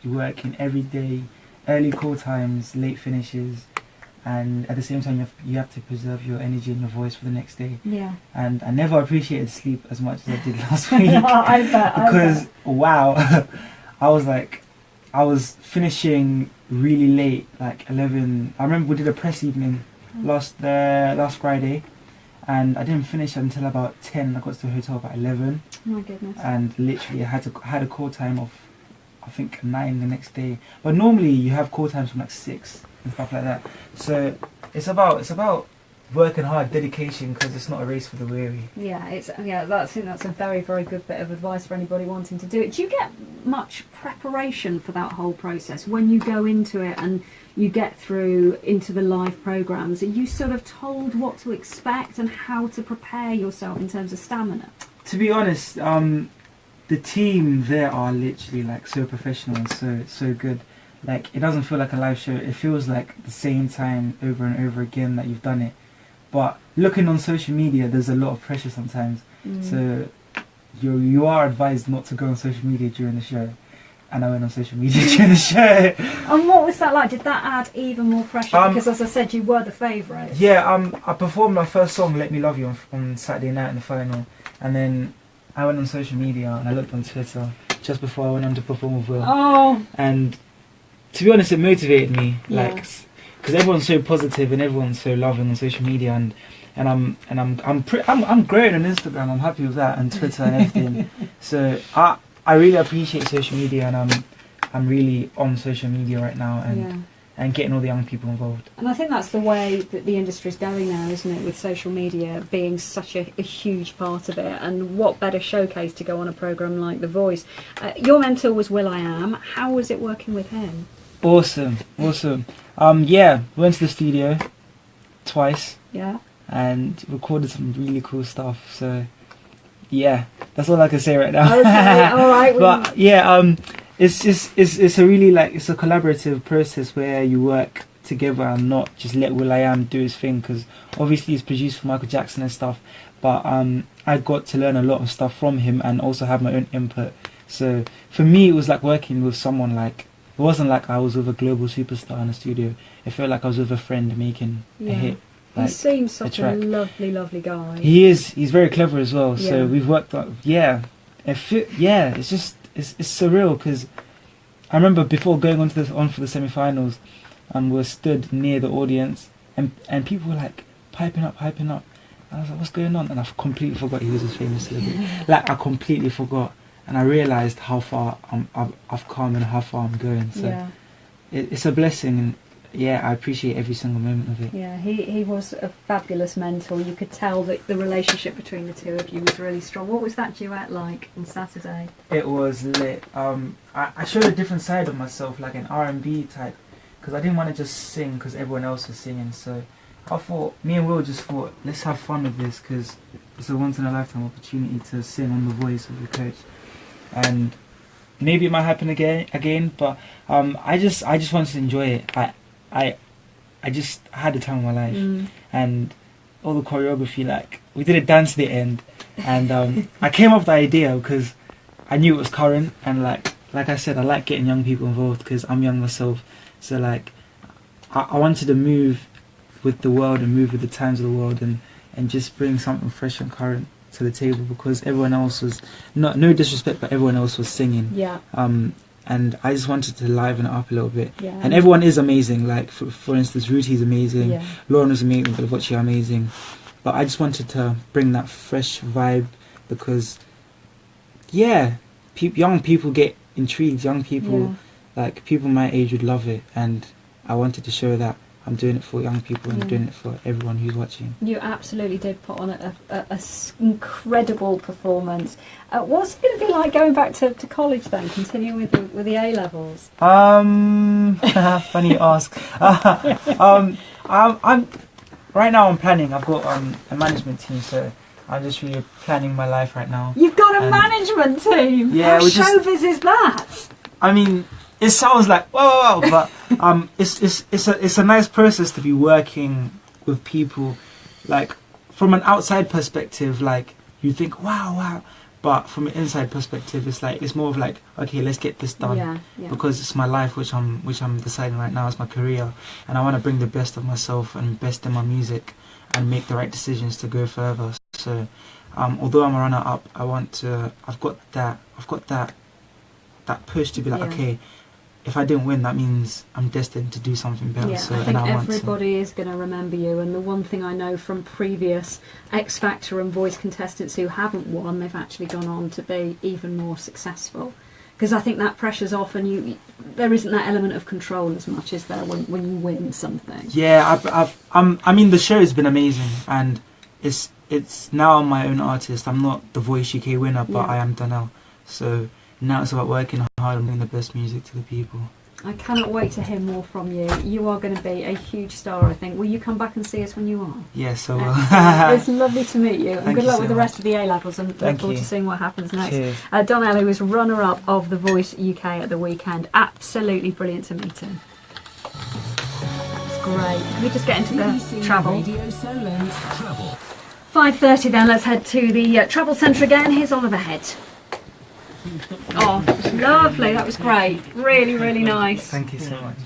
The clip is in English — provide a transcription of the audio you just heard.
you're working every day, early call times, late finishes, and at the same time you have to preserve your energy and your voice for the next day. Yeah. And I never appreciated sleep as much as I did last week. I bet. Because wow, I was finishing really late, like 11. I remember we did a press evening last Friday, and I didn't finish until about 10. I got to the hotel about 11. Oh my goodness. And literally I had a call time of, I think, 9 the next day. But normally you have call times from like 6 and stuff like that. So it's about working hard, dedication, because it's not a race for the weary. Yeah, I think that's a very, very good bit of advice for anybody wanting to do it. Do you get much preparation for that whole process when you go into it and you get through into the live programs? Are you sort of told what to expect and how to prepare yourself in terms of stamina? To be honest, the team there are literally like so professional and so good. Like, it doesn't feel like a live show. It feels like the same time over and over again that you've done it. But looking on social media, there's a lot of pressure sometimes. So you are advised not to go on social media during the show. And I went on social media during the show. And what was that like? Did that add even more pressure? Because as I said, you were the favourite. Yeah, I performed my first song, Let Me Love You, on Saturday night in the final. And then I went on social media and I looked on Twitter just before I went on to perform with Will. Oh. And to be honest, it motivated me. Like, because everyone's so positive and everyone's so loving on social media, and I'm growing on Instagram. I'm happy with that, and Twitter and everything. So I really appreciate social media, and I'm really on social media right now, and getting all the young people involved. And I think that's the way that the industry's going now, isn't it? With social media being such a huge part of it, and what better showcase to go on a programme like The Voice. Your mentor was will.i.am. How was it working with him? Awesome. Yeah, went to the studio twice. Yeah. And recorded some really cool stuff. So, yeah, that's all I can say right now. Okay, all right. But yeah, it's a really it's a collaborative process where you work together and not just let will.i.am do his thing, because obviously he's produced for Michael Jackson and stuff. But I got to learn a lot of stuff from him and also have my own input. So for me, it was like working with someone like. It wasn't like I was with a global superstar in the studio. It felt like I was with a friend making a hit. He seems such a lovely, lovely guy. He is. He's very clever as well. So we've worked on. It's surreal, because I remember before going on for the semi-finals, we were stood near the audience, and people were like piping up. And I was like, "What's going on?" And I completely forgot he was a famous celebrity. Like, I completely forgot. And I realised how far I've come and how far I'm going. So it's a blessing, and I appreciate every single moment of it. Yeah, he was a fabulous mentor. You could tell that the relationship between the two of you was really strong. What was that duet like on Saturday? It was lit. I showed a different side of myself, like an R&B type, because I didn't want to just sing because everyone else was singing. So I thought, me and Will just thought, let's have fun with this, because it's a once-in-a-lifetime opportunity to sing on The Voice with the coach. And maybe it might happen again, but I just wanted to enjoy it. I just had the time of my life, and all the choreography. Like, we did a dance at the end, and I came up with the idea because I knew it was current, and like I said, I like getting young people involved because I'm young myself. So like, I wanted to move with the world and move with the times of the world, and just bring something fresh and current to the table, because everyone else was no disrespect, but everyone else was singing. And I just wanted to liven it up a little bit. And everyone is amazing. Like, for instance, Ruti's amazing, Lauren was amazing, Belavoci are amazing. But I just wanted to bring that fresh vibe, because young people get intrigued. Young people, like people my age, would love it, and I wanted to show that I'm doing it for young people and doing it for everyone who's watching. You absolutely did put on a incredible performance. What's it going to be like going back to college then, continuing with the A-levels? Funny you ask. I'm right now. I'm planning. I've got a management team, so I'm just really planning my life right now. You've got a management team. Yeah, how showbiz is that? I mean, it sounds like whoa, but it's a nice process to be working with people. Like, from an outside perspective, like, you think wow, But from an inside perspective, it's more of like, okay, let's get this done. Yeah. Because it's my life, which I'm deciding right now is my career, and I want to bring the best of myself and best in my music, and make the right decisions to go further. So, although I'm a runner-up, I've got that push to be like, okay, if I didn't win, that means I'm destined to do something better. Yeah, So, I think and I everybody is going to remember you. And the one thing I know from previous X Factor and Voice contestants who haven't won, they've actually gone on to be even more successful. Because I think that pressure's off, and there isn't that element of control as much as there when you win something. Yeah, I mean, the show has been amazing, and it's now I'm my own artist. I'm not the Voice UK winner, but I am Donel. So now it's about working hard and bringing the best music to the people. I cannot wait to hear more from you. You are going to be a huge star, I think. Will you come back and see us when you are? Yes, I will. It's lovely to meet you. And good luck with the rest of the A-levels, and look forward to seeing what happens next. Donel, who was runner-up of The Voice UK at the weekend. Absolutely brilliant to meet him. That's great. Can we just get into the travel? 5:30 then, let's head to the travel centre again. Here's Oliver Head. Oh, lovely, that was great. Really, really nice. Thank you so much.